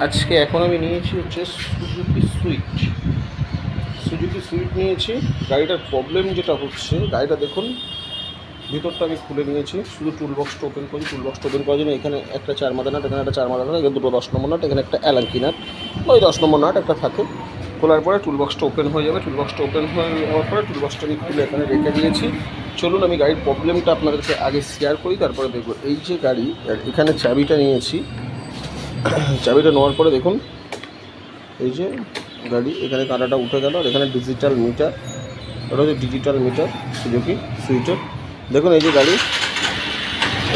আজকে এখন আমি নিয়েছি হচ্ছে সুজুকি সুইট নিয়েছি। গাড়িটার প্রবলেম যেটা হচ্ছে, গাড়িটা দেখুন ভিতরটা আমি খুলে নিয়েছি, শুধু টুল বক্সটা ওপেন করি। টুল বক্সটা ওপেন করার জন্য এখানে একটা 4 মাথা নাট, এখানে একটা 4 মাথা নাট, এখানে দুটো 10 নম্বর নাট, এখানে একটা অ্যালাঙ্কি নাট, ওই 10 নম্বর নাট একটা থাকে। খোলার পরে টুল বক্সটা ওপেন হয়ে যাবে। টুল বক্সটা ওপেন হয়ে যাওয়ার পরে টুল বক্সটা আমি খুলে এখানে রেখে দিয়েছি। চলুন আমি গাড়ির প্রবলেমটা আপনাদেরকে আগে শেয়ার করি, তারপরে দেখব। এই যে গাড়ি, এখানে চাবিটা নিয়েছি। চাবিটা নেওয়ার পরে দেখুন এই যে গাড়ি, এখানে কাঁটাটা উঠে গেল, আর এখানে ডিজিটাল মিটার, ওটা হচ্ছে ডিজিটাল মিটার সুজুকি সুইটের। দেখুন এই যে গাড়ি,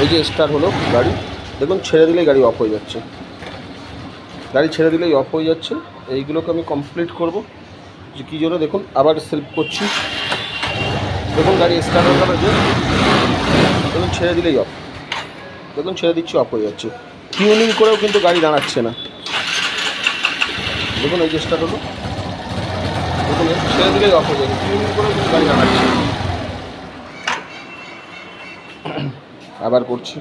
এই যে স্টার্ট হলো গাড়ি, দেখুন ছেড়ে দিলেই গাড়ি অফ হয়ে যাচ্ছে। গাড়ি ছেড়ে দিলেই অফ হয়ে যাচ্ছে। এইগুলোকে আমি কমপ্লিট করব যে কী জন্য, দেখুন আবার সেলফ করছি। দেখুন গাড়ি স্টার্ট হয়ে গেল, যে দেখুন ছেড়ে দিলেই অফ, দেখুন ছেড়ে দিচ্ছি অফ হয়ে যাচ্ছে। টিউনিং করেও কিন্তু গাড়ি দাঁড়াচ্ছে না। দেখুন এই যে স্টার্ট হলো, দেখুন ছেড়ে দিলেই অফ হয়ে যাচ্ছে, টিউনিং করেও কিন্তু গাড়ি দাঁড়াচ্ছে। আবার করছি।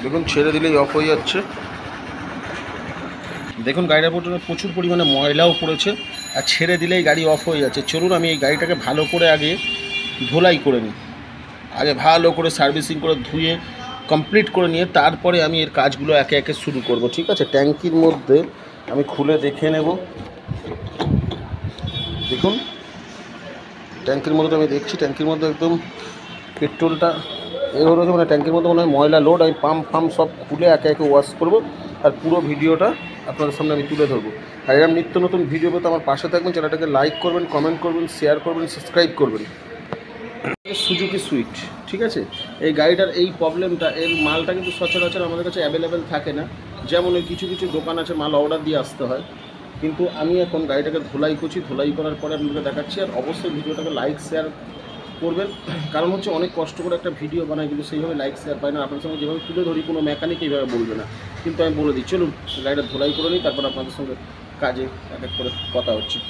দেখুন ছেড়ে দিলেই অফ হয়ে যাচ্ছে। দেখুন গাড়িটার পর্যন্ত প্রচুর পরিমাণে ময়লাও পড়েছে, আর ছেড়ে দিলেই গাড়ি অফ হয়ে যাচ্ছে। চলুন আমি এই গাড়িটাকে ভালো করে আগে ধোলাই করে নিই, আগে ভালো করে সার্ভিসিং করে ধুয়ে কমপ্লিট করে নিয়ে তারপরে আমি এর কাজগুলো একে একে শুরু করব, ঠিক আছে। ট্যাঙ্কির মধ্যে আমি খুলে দেখে নেব। দেখুন ট্যাঙ্কির মধ্যে আমি দেখছি, ট্যাঙ্কির মধ্যে একদম পেট্রোলটা এবার রয়েছে, মানে ট্যাঙ্কির মধ্যে মনে হয় ময়লা লোড। আমি পাম্প ফাম্প সব খুলে একে একে ওয়াশ করব, আর পুরো ভিডিওটা আপনাদের সামনে আমি তুলে ধরবো। আর এরকম নিত্য নতুন ভিডিও পেতে আমার পাশে থাকবেন, চ্যানেলটাকে লাইক করবেন, কমেন্ট করবেন, শেয়ার করবেন, সাবস্ক্রাইব করবেন। সুজুকি সুইট, ঠিক আছে। এই গাড়িটার এই প্রবলেমটা, এর মালটা কিন্তু সচরাচর আমাদের কাছে অ্যাভেলেবেল থাকে না। যেমন ওই কিছু কিছু দোকান আছে মাল অর্ডার দিয়ে আসতে হয়, কিন্তু আমি এখন গাড়িটাকে ধোলাই করছি। ধোলাই করার পরে আপনাদের দেখাচ্ছি। আর অবশ্যই ভিডিওটাকে লাইক শেয়ার করবেন, কারণ হচ্ছে অনেক কষ্ট করে একটা ভিডিও বানাই, কিন্তু সেইভাবে লাইক শেয়ার পাই না। আপনার সঙ্গে যেভাবে তুলে ধরি কোনো মেকানিক এইভাবে বলবে না, কিন্তু আমি বলে দিই। চলুন গাড়িটা ধোলাই করে নিই, তারপর আপনাদের সঙ্গে কাজে এক এক করে কথা হচ্ছে।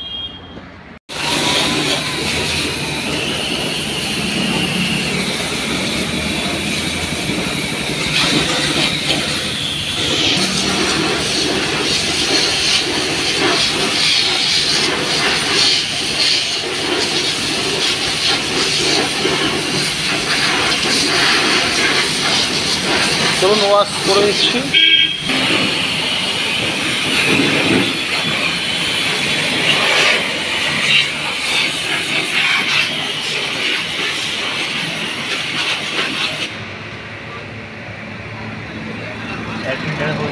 চলুন ওয়াশ করে নিচ্ছি।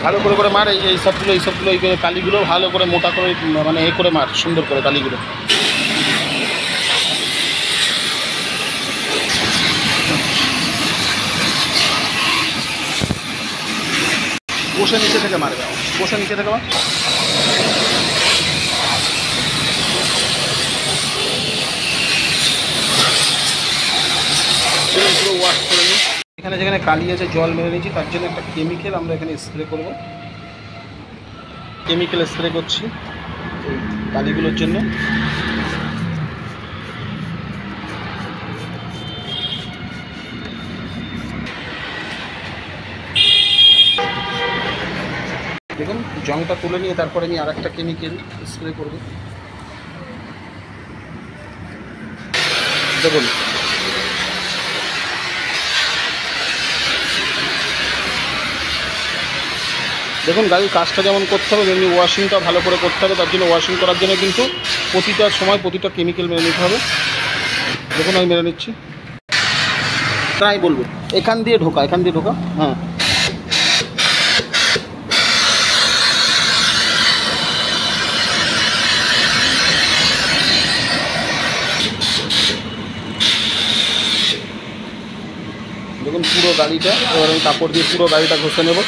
ভালো করে করে মার, এই সবগুলো এই কালিগুলো ভালো করে মোটা করে, মানে এ করে মার, সুন্দর করে কালিগুলো। বসে নিচে থেকে মারবে, বসে নিচে থেকে মার। পুরো ওয়াশ করে নিই। এখানে যেখানে কালি আছে জল মেরে নিয়েছি, তার জন্য একটা কেমিক্যাল আমরা এখানে স্প্রে করব। কেমিক্যাল স্প্রে করছি এই কালিগুলোর জন্য। দেখুন জংটা তুলে নিয়ে তারপরে আমি আর একটা কেমিক্যাল স্প্রে করব। দেখুন দেখুন গাড়ির কাজটা যেমন করতে হবে, তেমনি ওয়াশিংটা ভালো করে করতে হবে। তার জন্য ওয়াশিং করার জন্য কিন্তু প্রতিটা সময় প্রতিটা কেমিক্যাল মেরে নিতে হবে। দেখুন আমি মেরে নিচ্ছি, তাই বলবো এখান দিয়ে ঢোকা, এখান দিয়ে ঢোকা। হ্যাঁ দেখুন পুরো গাড়িটা, এবার আমি কাপড় দিয়ে পুরো গাড়িটা ঘষে নেব।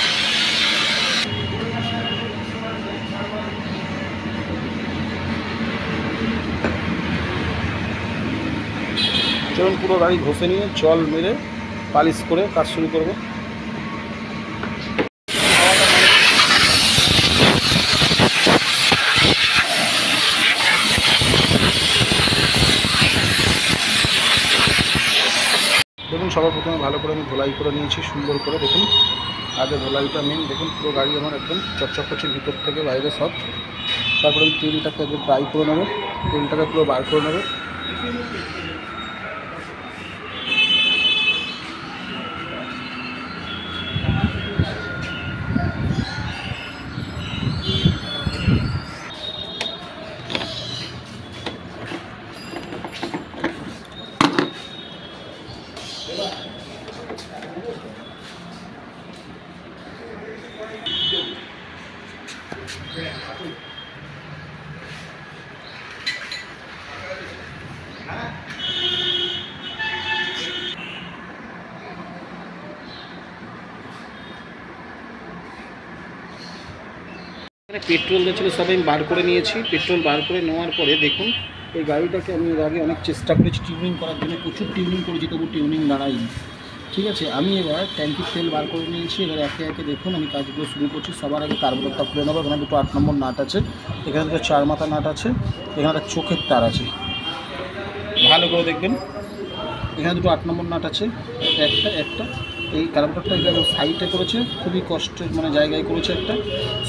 চলুন পুরো গাড়ি ঘষে নিয়ে জল মেরে পালিশ করে কাজ শুরু করব। করে আমি ধোলাই করে নিয়েছি সুন্দর করে। দেখুন আগে ধোলাইটা মেন। দেখুন পুরো গাড়ি আমার একদম চকচক করছে ভিতর থেকে বাইরে সব। তারপরে আমি তেলটাকে একদম ফ্রাই করে নেবো, তেলটাকে পুরো বার করে নেবো। পেট্রোল দিয়েছিল সব আমি বার করে নিয়েছি। পেট্রোল বার করে নেওয়ার পরে দেখুন এই গাড়িটাকে আমি এর আগে অনেক চেষ্টা করেছি টিউনিং করার জন্য, প্রচুর টিউনিং করেছি, তবু টিউনিং দাঁড়ায়নি। ঠিক আছে, আমি এবার ট্যাঙ্কির তেল বার করে নিয়েছি। এবার একে একে দেখুন আমি কাজগুলো শুরু করছি। সবার আগে কার্বোরেটরটা খুলে নেবো। এখানে দুটো 8 নম্বর নাট আছে, এখানে দুটো 4 মাথা নাট আছে, এখানে একটা চোখের তার আছে, ভালো করে দেখবেন। এখানে দুটো 8 নম্বর নাট আছে, একটা একটা এই কার্বোরেটরটা এখানে সাইডে করেছে, খুবই কষ্টের মানে জায়গায় করেছে একটা।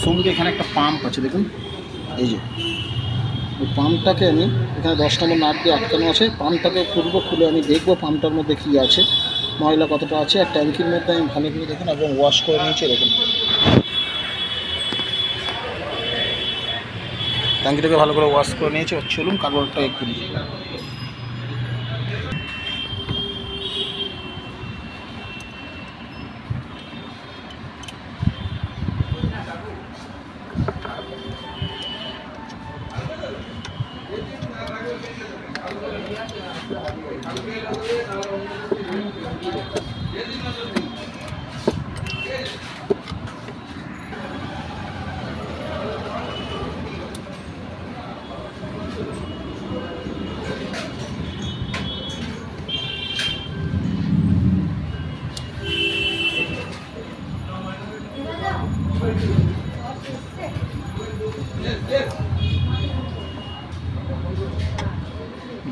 সঙ্গে এখানে একটা পাম্প আছে দেখুন, এই যে ওই পাম্পটাকে আমি এখানে 10 নম্বর নাট দিয়ে আটকানো আছে। পাম্পটাকে খুলে আমি দেখবো পাম্পটার মধ্যে কী আছে, ময়লা কতটা আছে। আর ট্যাঙ্কির মধ্যে আমি ভালো করে দেখুন এবং ওয়াশ করে নিয়েছি। এরকম ট্যাঙ্কিটাকে ভালো করে ওয়াশ করে নিয়েছি। চলুন কার্বোরেটরটা একটু দিই।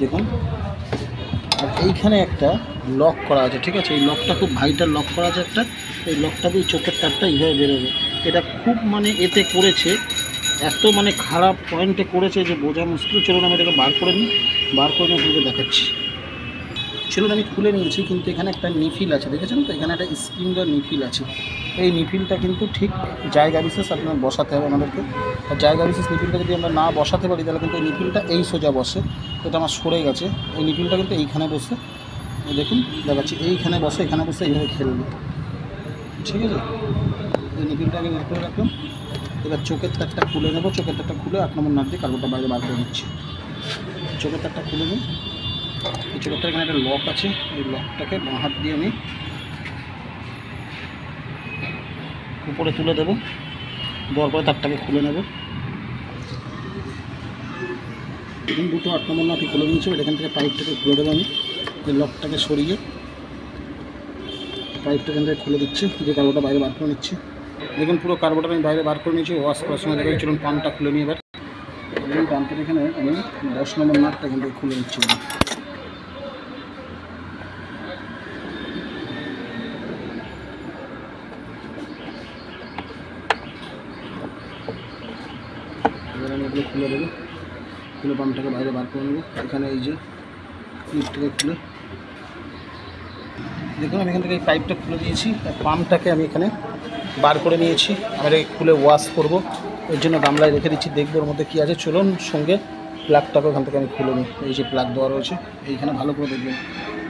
দেখুন আর এইখানে একটা লক করা আছে, ঠিক আছে, এই লকটা খুব ভাইটাল লক করা আছে একটা। এই লকটা দিয়ে চোখের তারটা এইভাবে বেরোবে। এটা খুব মানে এতে করেছে, এত মানে খারাপ পয়েন্টে করেছে যে বোঝা মুশকিল। চলুন আমি এটাকে বার করে নিই, বার করে নিয়ে আপনাকে দেখাচ্ছি। চলুন আমি খুলে নিয়েছি, কিন্তু এখানে একটা নিফিল আছে, দেখেছেন তো, এখানে একটা স্প্রিং বা নিফিল আছে। এই নিফিলটা কিন্তু ঠিক জায়গা বিশেষ আপনার বসাতে হবে আমাদেরকে। আর জায়গা বিশেষ নিফিলটা যদি আমরা না বসাতে পারি তাহলে কিন্তু এই নিফিলটা এই সোজা বসে। এটা আমার সরে গেছে, এই নিফিলটা কিন্তু এইখানে বসে, দেখুন দেখাচ্ছি, এইখানে বসে, এখানে বসে এইভাবে খেলবে। ঠিক আছে, এই নিফিলটাকে বের করে রাখলাম। এবার চোখের তারটা খুলে নেবো। চোখের তারটা খুলে 8 নম্বর নাট দিয়ে কার্বোটা বাইরে বার করে নিচ্ছি। চোখের তারটা খুলে নিই। এই চোখের তার এখানে একটা লক আছে, এই লকটাকে বাঁ হাত দিয়ে আমি উপরে তুলে দেবো। দেওয়ার পরে তারটাকে খুলে নেব। এখন দুটো 8 নম্বর নাটই খুলে নিয়েছি। এখান থেকে পাইপটাকে খুলে দেবো আমি, এই লকটাকে সরিয়ে পাইপটা এখান থেকে খুলে দিচ্ছি, যে কার্বোটা বাইরে বার করে নিচ্ছি। দেখুন পুরো কার্বোটা আমি বাইরে বার করে নিয়েছি। ওয়াশ করার সময় দেখে চলুন পাম্পটা খুলে নিই। এবার এবং পাম্পের এখানে আমি 10 নম্বর নাটটা এখান থেকে খুলে নিচ্ছি। এবার আমি এগুলো খুলে দেবো, খুলে পাম্পটাকে বাইরে বার করে নেবো। এখানে এই যে ক্লিপটাকে খুলে দেখুন আমি এখান থেকে এই পাইপটা খুলে দিয়েছি। পাম্পটাকে আমি এখানে বার করে নিয়েছি। আমি এটাকে খুলে ওয়াশ করব, এর জন্য গামলায় রেখে দিচ্ছি, দেখবো ওর মধ্যে কী আছে। চলুন সঙ্গে প্লাগটাকে ওখান থেকে আমি খুলে নিই। এই যে প্লাগ দেওয়া রয়েছে এইখানে, ভালো করে দেখবেন,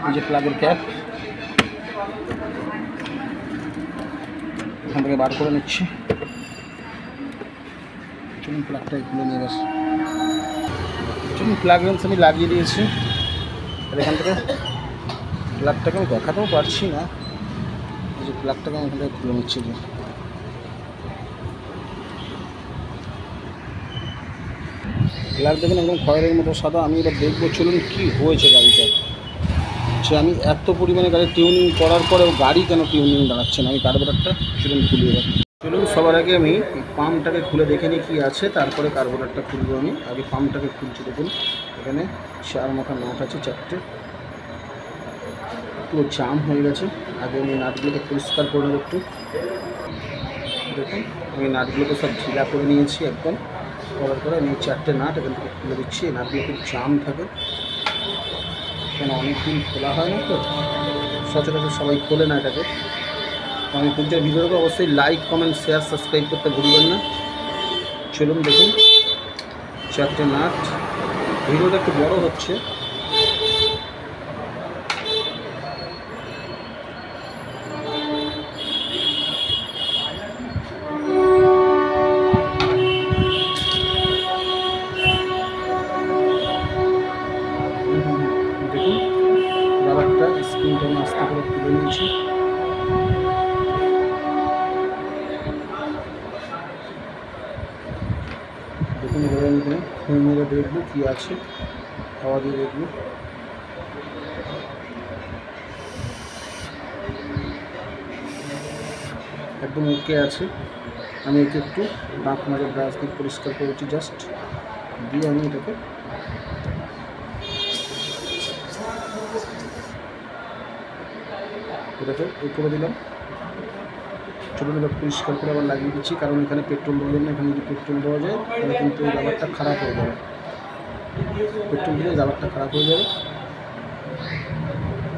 এই যে প্লাগের ক্যাপ, এখান থেকে বার করে নিচ্ছি। চলুন প্লাগটাকে খুলে নিয়ে গেছে। চলুন প্লাগ লেন্স আমি লাগিয়ে দিয়েছি। আর এখান থেকে প্লাগটাকে আমি দেখাতেও পারছি না, এই যে প্লাগটাকে আমি এখান থেকে খুলে নিচ্ছি। যে প্লাগ দেখুন একদম খয়েরের মতো সাদা। আমি এবার দেখবো চলুন কী হয়েছে গাড়িটার, যে আমি এত পরিমাণে গাড়ি টিউনিং করার পরেও গাড়ি কেন টিউনিং দাঁড়াচ্ছে না। আমি কার্বোরেটরটা চলুন খুলি এবার। চলুন সবার আগে আমি পাম্পটাকে খুলে দেখে নিই কী আছে, তারপরে কার্বোরেটরটা খুলবো। আমি আগে পাম্পটাকে খুলছি। দেখুন এখানে 4 মাথা নাট আছে, 4টে, পুরো জাম হয়ে গেছে। আগে আমি নাটগুলোকে পরিষ্কার করে নেব একটু। দেখুন আমি নাটগুলোকে সব ঢিলা করে নিয়েছি একদম। করার পরে আমি 4টে নাট এখান থেকে খুলে দিচ্ছি। এই নাটগুলো খুব জাম থাকে, কেন অনেকদিন খোলা হয় না তো, সচরাচর সবাই খোলে না এটাকে। আমি খুলছি। ভিডিওটাকে অবশ্যই লাইক, কমেন্ট, শেয়ার, সাবস্ক্রাইব করতে ভুলবেন না। চলুন দেখুন 4টে নাট। ভিডিওটা একটু বড় হচ্ছে। দেখুন রাবারটা স্ক্রিনটা আমি আস্তে করে তুলে নিয়েছি। দেখুন এবার আমি এখানে মেরে দেখবো কী আছে, হাওয়া দিয়ে দেখবো। একদম ওকে আছে। আমি একে একটু দাঁত মাজা ব্রাশ দিয়ে পরিষ্কার করেছি জাস্ট, দিয়ে আমি এটাকে এ করে দিলাম। চলুন এবার পরিষ্কার করে আবার লাগিয়ে দিচ্ছি, কারণ এখানে পেট্রোল দেওয়া যায় না। এখানে যদি পেট্রোল দেওয়া যায় তাহলে কিন্তু এই রাবারটা খারাপ হয়ে যাবে। পেট্রোল দিলে রাবারটা খারাপ হয়ে যাবে।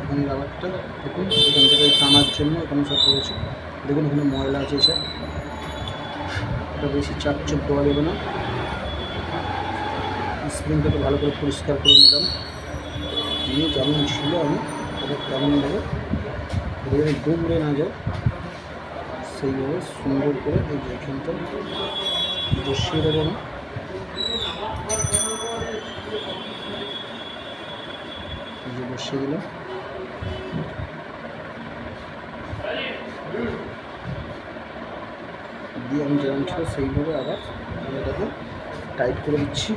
এখানে রাবারটা দেখুন এখান থেকে টানার জন্য এখানে সব করেছি। দেখুন এখানে ময়লা আছে এসব, এটা বেশি চাপ চুপ দেওয়া যাবে না। স্ক্রিনটাকে ভালো করে পরিষ্কার করে নিলাম, নিয়ে যেমন ছিল আমি এটা তেমনভাবে এবারে দুমড়ে না যায় সেইভাবে সুন্দর করে এই যে এখানটা বসিয়ে দেবো না। এই যে বসিয়ে দিলাম। দিয়ে আমি যেমন ছিল সেইভাবে আবার এটাকে টাইট করে দিচ্ছি।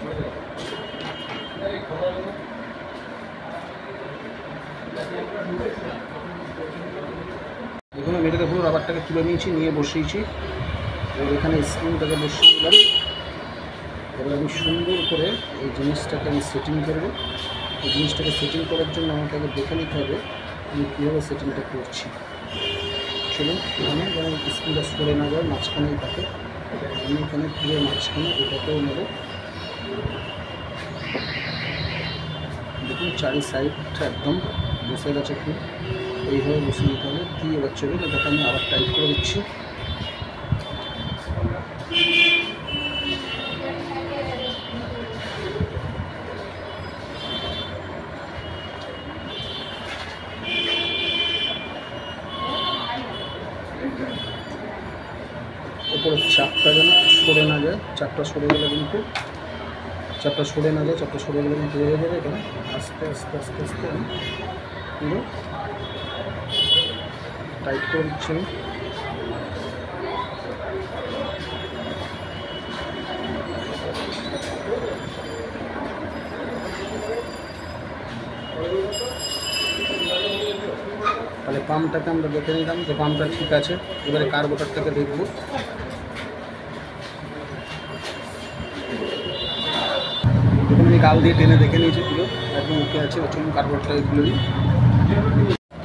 দেখুন আমি এটাকে পুরো রাবারটাকে তুলে নিয়েছি, নিয়ে বসিয়েছি। এবার এখানে স্ক্রিনটাকে বসিয়ে দিলাম। এবার আমি সুন্দর করে এই জিনিসটাকে আমি সেটিং করবো। এই জিনিসটাকে সেটিং করার জন্য আমাকে আগে দেখে নিতে হবে আমি কীভাবে সেটিংটা করছি। চলুন এখানে যেন স্ক্রিনটা সরে না যায়, মাঝখানেই থাকে। আমি এখানে পুরো মাঝখানে এটাকেও নেব। দেখুন চারি সাইডটা একদম বসে গেছে, খুব এইভাবে বসে নিতে হবে। দিয়ে এবার চলুন এটাকে আমি আবার টাইট করে দিচ্ছি। উপরে চাপটা যেন সরে না যায়, চাপটা সরে গেলে কিন্তু চাপটা সরে গেলে কিন্তু হয়ে যাবে। এখানে আস্তে আস্তে আস্তে আস্তে আমি পুরো টাইট করে দিচ্ছি আমি। তাহলে পাম্পটাকে আমরা দেখে নিলাম যে পাম্পটা ঠিক আছে। এবারে কার্বোরেটরটাকে দেখব। দেখুন আমি গাল দিয়ে টেনে দেখে নিয়েছি, পুরো একদম ওকে আছে। চলুন কার্বোরেটরটাকে খুলে দিই।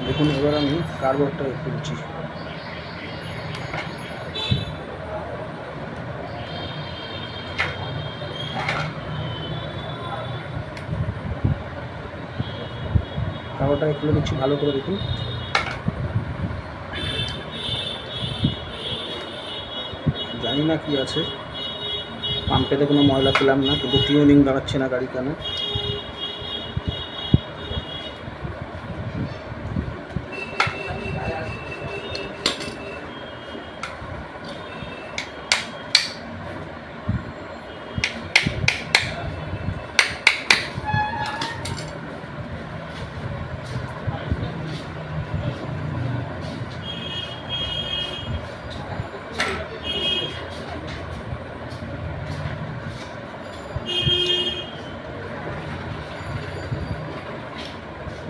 দেখুন এবার আমি কার্বোরেটরটাকে খুলছি। কার্বোরেটরটাকে খুলে দিচ্ছি ভালো করে। দেখুন জানি না কি আছে, পাম্পেতে কোনো ময়লা পেলাম না, কিন্তু টিউনিং দাঁড়াচ্ছে না গাড়ি কেন।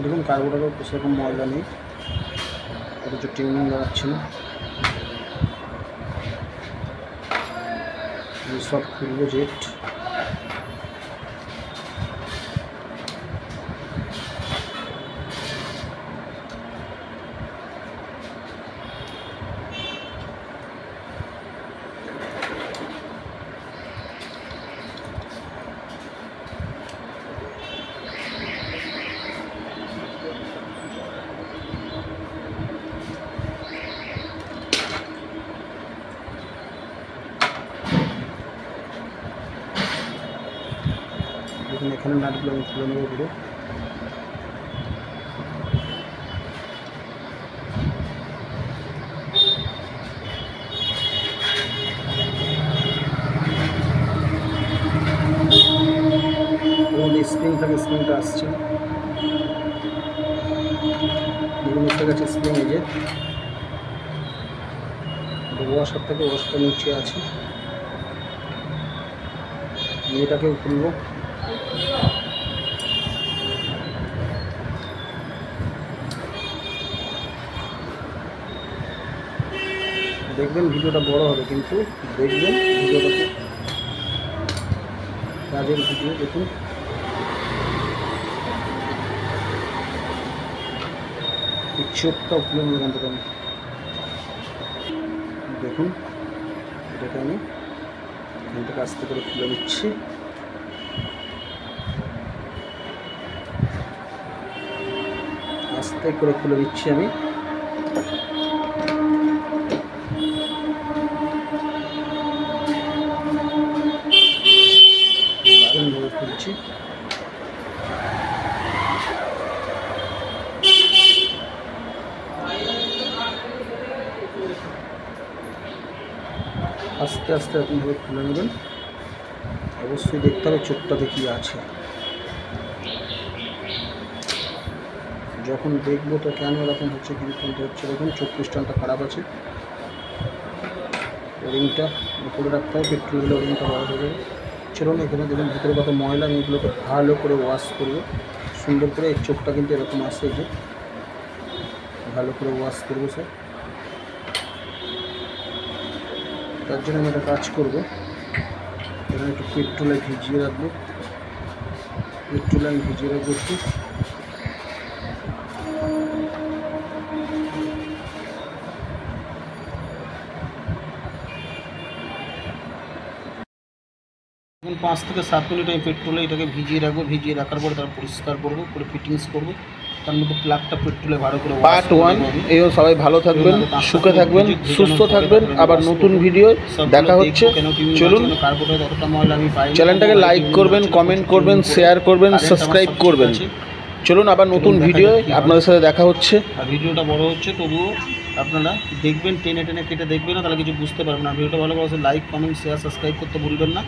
দেখুন কার্বোরেটরেও সেরকম ময়লা নেই, অথচ টিউনিং দাঁড়াচ্ছে না। সব খুলবো জেট। এখানে নাটগুলো আমি খুলে নেবো পুরো। স্প্রিং থাকে, স্প্রিংটা আসছে না, দেখুন এসে গেছে স্প্রিং। এই যে ওয়াশার থেকে, ওয়াশটা নিচে আছে, এটাকেও খুলবো। দেখবেন ভিডিওটা বড় হবে, কিন্তু দেখবেন ভিডিওটাকে, কাজের ভিডিও। দেখুন এই চোখটাও খুলে নেব এখান থেকে আমি। দেখুন এটাকে আমি এখান থেকে আস্তে করে খুলে নিচ্ছি। আস্তে করে খুলে নিচ্ছি আমি। দারুণভাবে খুলছি। আস্তে আস্তে এরকমভাবে খুলে নেবেন। অবশ্যই দেখতে হবে চোখটাতে কী আছে। যখন দেখবো তো কেন এরকম হচ্ছে, কিন্তু হচ্ছে দেখুন চোখ ক্রিস্টালটা খারাপ আছে। ওরিংটা উপরে রাখতে হবে, পেট্রোল দিলে ওরিংটা বড় হয়ে যাবে। চলুন এখানে দেখুন ভিতরে কত ময়লা, আমি এগুলোকে ভালো করে ওয়াশ করবো সুন্দর করে। এই চোখটা কিন্তু এরকম আসছে, যে ভালো করে ওয়াশ করবো স্যার। তার জন্য আমি একটা কাজ করবো, এখানে একটু পেট্রোলে ভিজিয়ে রাখবো। পেট্রোলে আমি ভিজিয়ে রাখবো একটু। এখন 5 থেকে 7 মিনিট আমি পেট্রোলে এটাকে ভিজিয়ে রাখবো। ভিজিয়ে রাখার পরে তার পরিষ্কার করবো, করে ফিটিংস করবো। তার মধ্যে প্লাগটা পেট্রোলে ভালো করে। পার্ট 1। এইও সবাই ভালো থাকবেন, সুখে থাকবেন, সুস্থ থাকবেন। আবার নতুন ভিডিও দেখা হচ্ছে। চলুন চ্যানেলটাকে লাইক করবেন, কমেন্ট করবেন, শেয়ার করবেন, সাবস্ক্রাইব করবেন। চলুন আবার নতুন ভিডিও আপনাদের সাথে দেখা হচ্ছে। আর ভিডিওটা বড় হচ্ছে, তবুও আপনারা দেখবেন, টেনে টেনে কেটে দেখবেন না, তাহলে কিছু বুঝতে পারবেন না। ভিডিওটা ভালো করে লাইক, কমেন্ট, শেয়ার, সাবস্ক্রাইব করতে ভুলবেন না।